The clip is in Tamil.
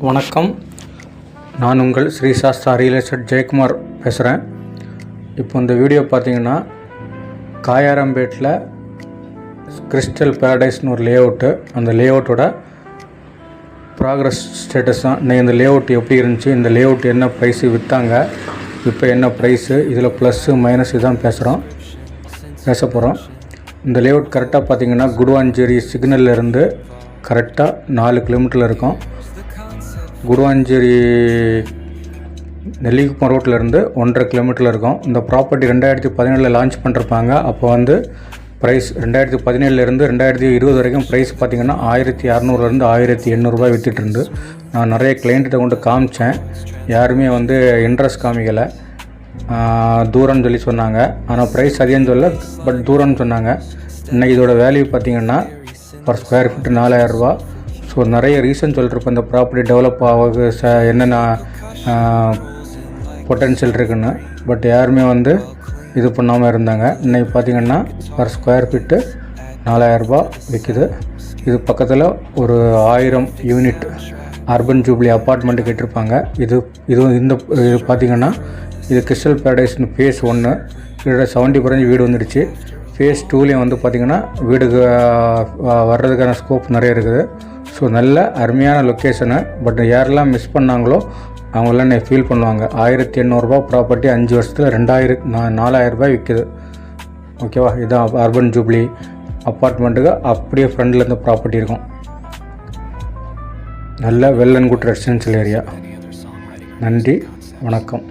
வணக்கம், நான் உங்கள் ஸ்ரீ சாஸ்தா ரியல் எஸ்டேட் ஜெயக்குமார் பேசுகிறேன். இப்போ இந்த வீடியோ பார்த்தீங்கன்னா காயாரம்பேட்டில் கிறிஸ்டல் பேரடைஸ்னு ஒரு லேஅவுட்டு. அந்த லேஅவுட்டோட ப்ராக்ரஸ் ஸ்டேட்டஸ் தான். இன்னைக்கு இந்த லேஅவுட் எப்படி இருந்துச்சு, இந்த லேஅவுட் என்ன ப்ரைஸு விற்றாங்க, இப்போ என்ன ப்ரைஸு, இதில் ப்ளஸ்ஸு மைனஸ் இதுதான் பேச போகிறோம். இந்த லேஅவுட் கரெக்டாக பார்த்தீங்கன்னா குடுவாஞ்சேரி சிக்னல்லேருந்து கரெக்டாக 4 கிலோமீட்டரில் இருக்கும். குடுவாஞ்சேரி நெல்லிக்குப்பம் ரோட்டிலேருந்து 1.5 கிலோமீட்டரில் இருக்கும். இந்த ப்ராப்பர்ட்டி 2017 லான்ச் பண்ணிருப்பாங்க. அப்போ வந்து ப்ரைஸ் 2017 2020 வரைக்கும் ப்ரைஸ் பார்த்திங்கன்னா 1600 1800 விற்றுட்டு இருந்து. நான் நிறைய கிளைண்ட்டை கொண்டு காமிச்சேன், யாருமே வந்து இன்ட்ரெஸ்ட் காமிக்கலை. தூரம்னு சொல்லி சொன்னாங்க, ஆனால் ப்ரைஸ் அதிகம்னு சொல்ல, பட் தூரம்னு சொன்னாங்க. இன்றைக்கி இதோட வேல்யூ பார்த்திங்கன்னா பர் ஸ்கொயர் ஃபீட் 4000 ரூபா. ஸோ நிறைய ரீசன் சொல்லிருப்பேன் இந்த ப்ராப்பர்ட்டி டெவலப் ஆகுது என்னென்ன பொட்டென்ஷியல் இருக்குன்னு. பட் யாருமே வந்து இது பண்ணாமல் இருந்தாங்க. இன்றைக்கி பார்த்திங்கன்னா பர் ஸ்கொயர் ஃபீட்டு 4000 ரூபா விற்கிது. இது பக்கத்தில் ஒரு 1000 யூனிட் அர்பன் ஜூப்ளி அப்பார்ட்மெண்ட்டு கேட்டிருப்பாங்க. இது பார்த்திங்கன்னா இது கிறிஸ்டல் பேரடைஸ்னு ஃபேஸ் 1 இதோட 70% வீடு வந்துடுச்சு. ஃபேஸ் 2லேயும் வந்து பார்த்திங்கன்னா வீடுக்கு வர்றதுக்கான ஸ்கோப் நிறைய இருக்குது. ஸோ நல்ல அருமையான லொக்கேஷனு. பட் யாரெல்லாம் மிஸ் பண்ணாங்களோ அவங்களாம் ஃபீல் பண்ணுவாங்க. 1800 ரூபா ப்ராப்பர்ட்டி 5 வருஷத்தில் 4000 ரூபாய் விற்கிது. ஓகேவா? இதுதான் அர்பன் ஜூப்ளி அப்பார்ட்மெண்ட்டுக்கு அப்படியே ஃப்ரண்டில் இந்த ப்ராப்பர்ட்டி இருக்கும். நல்ல well and good residential area. நன்றி, வணக்கம்.